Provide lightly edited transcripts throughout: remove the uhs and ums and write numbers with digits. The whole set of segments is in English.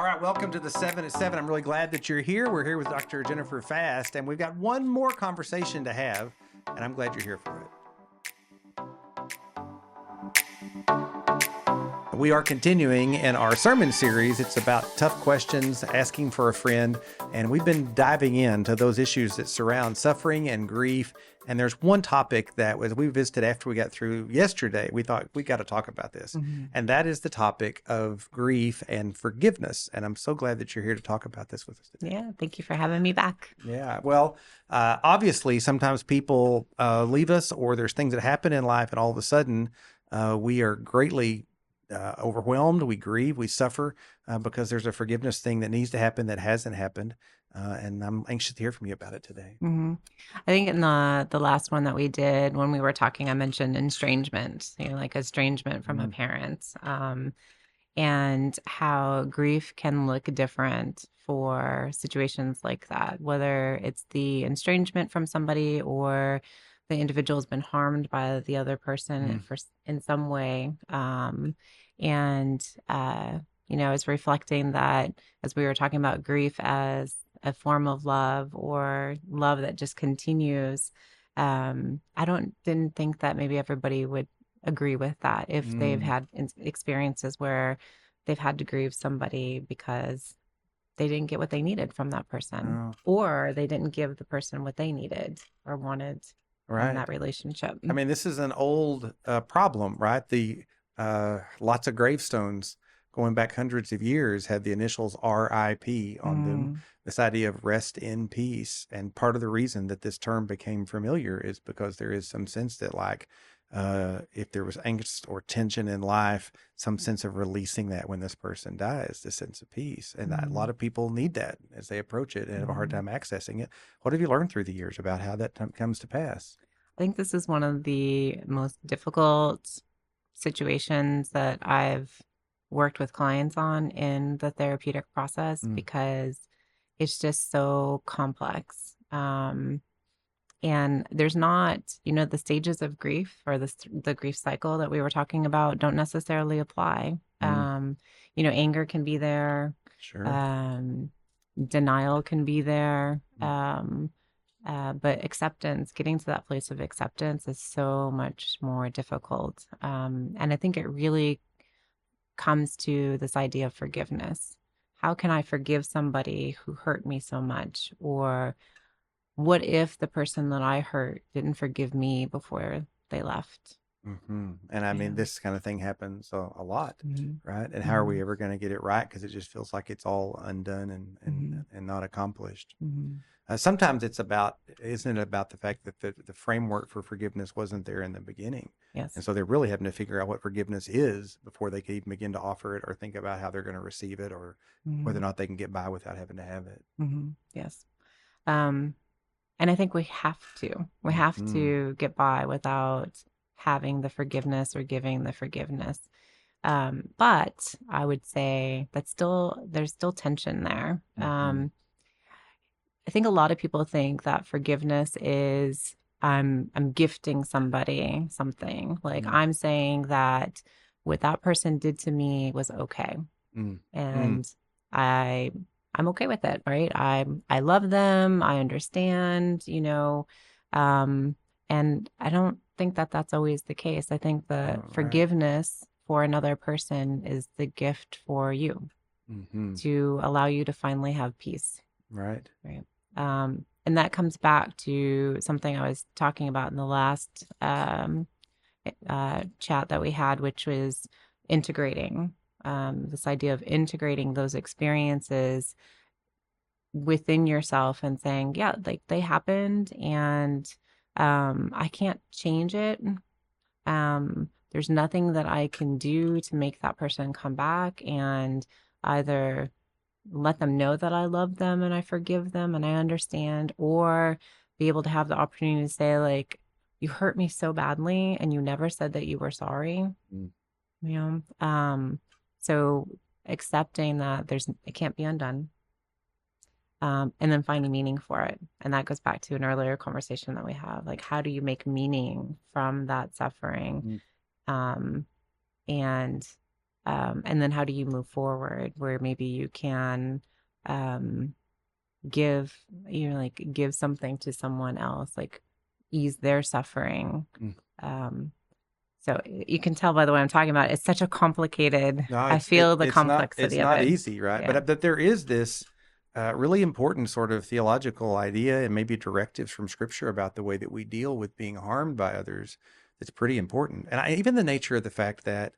right, welcome to the 7 at 7. I'm really glad that you're here. We're here with Dr. Jennifer Fast, and we've got one more conversation to have, and I'm glad you're here for it. We are continuing in our sermon series. It's about tough questions, asking for a friend, and we've been diving into those issues that surround suffering and grief. And there's one topic that we visited after we got through yesterday. We thought we got to talk about this, and that is the topic of grief and forgiveness. And I'm so glad that you're here to talk about this with us today. Yeah, thank you for having me back. Yeah, well, obviously, sometimes people leave us, or there's things that happen in life, and all of a sudden, we are greatly overwhelmed. We grieve, we suffer because there's a forgiveness thing that needs to happen that hasn't happened. And I'm anxious to hear from you about it today. I think in the last one that we did, when we were talking, I mentioned estrangement, like estrangement from a parent, and how grief can look different for situations like that, whether it's the estrangement from somebody or the individual has been harmed by the other person in some way. It's reflecting that as we were talking about grief as a form of love or love that just continues. Didn't think that maybe everybody would agree with that if they've had experiences where they've had to grieve somebody because they didn't get what they needed from that person, or they didn't give the person what they needed or wanted in that relationship. I mean, this is an old problem, right? The lots of gravestones going back hundreds of years had the initials R.I.P. on them. This idea of rest in peace. And part of the reason that this term became familiar is because there is some sense that, like, if there was angst or tension in life, some sense of releasing that when this person dies, the sense of peace. And a lot of people need that as they approach it and have a hard time accessing it. What have you learned through the years about how that comes to pass? I think this is one of the most difficult situations that I've worked with clients on in the therapeutic process because it's just so complex. And there's not, the stages of grief or the grief cycle that we were talking about don't necessarily apply. Anger can be there. Sure. Denial can be there. But acceptance, getting to that place of acceptance is so much more difficult. And I think it really comes to this idea of forgiveness. How can I forgive somebody who hurt me so much? Or what if the person that I hurt didn't forgive me before they left? And I mean, this kind of thing happens a lot, right? And how are we ever going to get it right? Because it just feels like it's all undone and not accomplished. Sometimes isn't it about the fact that the framework for forgiveness wasn't there in the beginning? Yes. And so they're really having to figure out what forgiveness is before they can even begin to offer it or think about how they're going to receive it or whether or not they can get by without having to have it. Yes. And I think we have to get by without having the forgiveness or giving the forgiveness. But I would say that there's still tension there. I think a lot of people think that forgiveness is I'm gifting somebody something. Like I'm saying that what that person did to me was okay. And I'm okay with it, right? I love them. I understand, and I don't think that that's always the case. I think the forgiveness for another person is the gift for you to allow you to finally have peace. Right. And that comes back to something I was talking about in the last chat that we had, which was integrating. This idea of integrating those experiences within yourself and saying, yeah, like they happened and I can't change it. There's nothing that I can do to make that person come back and either let them know that I love them and I forgive them and I understand, or be able to have the opportunity to say, like, you hurt me so badly and you never said that you were sorry. So accepting that it can't be undone. And then finding meaning for it. And that goes back to an earlier conversation that we have. Like, how do you make meaning from that suffering? And And then how do you move forward where maybe you can um, give, give something to someone else, like ease their suffering. Mm. So you can tell by the way I'm talking about it, it's such a complicated, No, I feel the it's complexity of not it. easy, right? Yeah. But there is this really important sort of theological idea and maybe directives from Scripture about the way that we deal with being harmed by others. That's pretty important, and even the nature of the fact that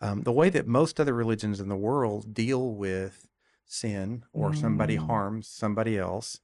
the way that most other religions in the world deal with sin or somebody Mm, harms somebody else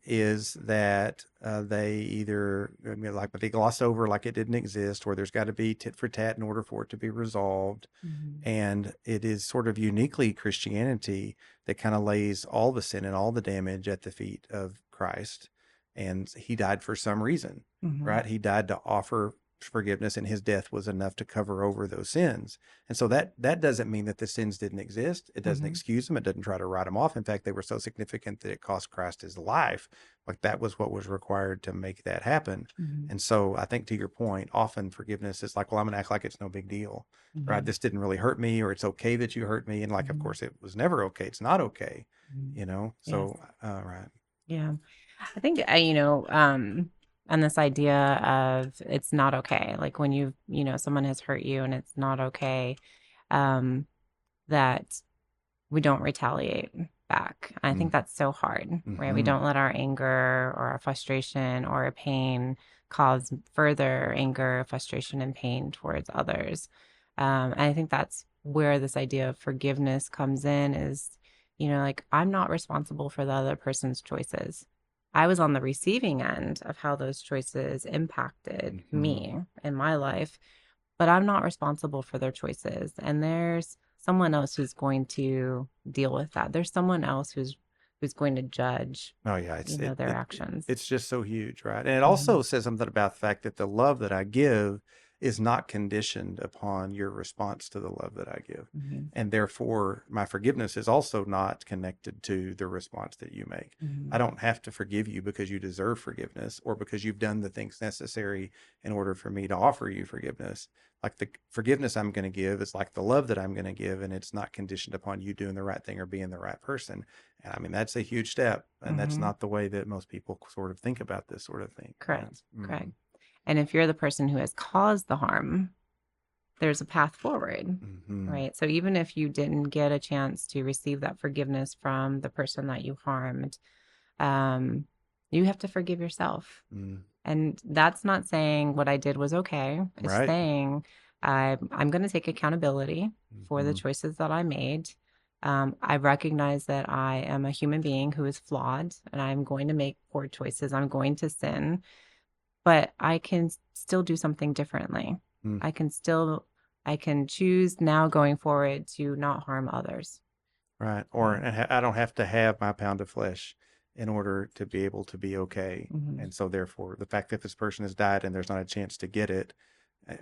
is that they either like they gloss over like it didn't exist, or there's got to be tit for tat in order for it to be resolved. mhm, And it is sort of uniquely Christianity that kind of lays all the sin and all the damage at the feet of Christ. And he died for some reason, mhm, right? He died to offer forgiveness, and his death was enough to cover over those sins. And so that doesn't mean that the sins didn't exist. It doesn't mhm, excuse them. It doesn't try to write them off. In fact, they were so significant that it cost Christ his life. Like that was what was required to make that happen. mhm, And so I think to your point, often forgiveness is like, well, I'm going to act like it's no big deal, right? mhm, This didn't really hurt me, or it's okay that you hurt me. And like, of mhm, course, it was never okay. It's not okay, mhm. you know? Yes. So, right. Yeah. I think, and this idea of it's not okay, like when someone has hurt you and it's not okay, um, that we don't retaliate back. I Mm, think that's so hard, right? We mm-hmm. don't let our anger or our frustration or our pain cause further anger, frustration, and pain towards others. And I think that's where this idea of forgiveness comes in is, like I'm not responsible for the other person's choices. I was on the receiving end of how those choices impacted Mm-hmm. me in my life, but I'm not responsible for their choices. And there's someone else who's going to deal with that. There's someone else who's going to judge, Oh yeah, their actions. it's just so huge, right? And it Hmm. also says something about the fact that the love that I give is not conditioned upon your response to the love that I give. Hmm. And therefore, my forgiveness is also not connected to the response that you make. I Hmm. don't have to forgive you because you deserve forgiveness or because you've done the things necessary in order for me to offer you forgiveness. Like the forgiveness I'm going to give is like the love that I'm going to give, and it's not conditioned upon you doing the right thing or being the right person. And I mean, that's a huge step. And that's Hmm. not the way that most people sort of think about this sort of thing. Right. Correct. Mm-hmm. Correct. And if you're the person who has caused the harm, there's a path forward, Mm-hmm. right? So even if you didn't get a chance to receive that forgiveness from the person that you harmed, um, you have to forgive yourself. Mm. And that's not saying what I did was okay. It's Right. saying I'm going to take accountability for the Mm-hmm. choices that I made. I recognize that I am a human being who is flawed and I'm going to make poor choices. I'm going to sin, but I can still do something differently. Mm. I can still, I can choose now going forward to not harm others. Right. Or Yeah. I don't have to have my pound of flesh in order to be able to be okay. Hmm. And so, therefore, the fact that this person has died and there's not a chance to get it,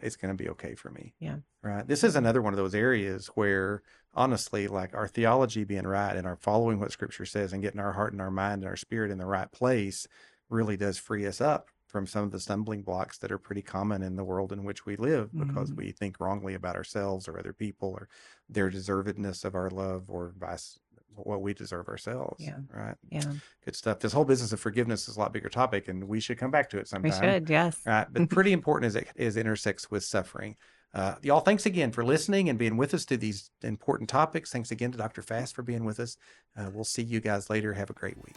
it's going to be okay for me. Yeah. Right. This Yeah. is another one of those areas where, honestly, like our theology being right and our following what Scripture says and getting our heart and our mind and our spirit in the right place really does free us up from some of the stumbling blocks that are pretty common in the world in which we live because Hmm. we think wrongly about ourselves or other people or their deservedness of our love or vice what we deserve ourselves. Yeah. Right. Yeah. Good stuff. This whole business of forgiveness is a lot bigger topic, and we should come back to it We sometime. should. Yes. Right. But pretty important as it intersects with suffering. Y'all, thanks again for listening and being with us to these important topics. Thanks again to Dr. Fast for being with us. We'll see you guys later. Have a great week.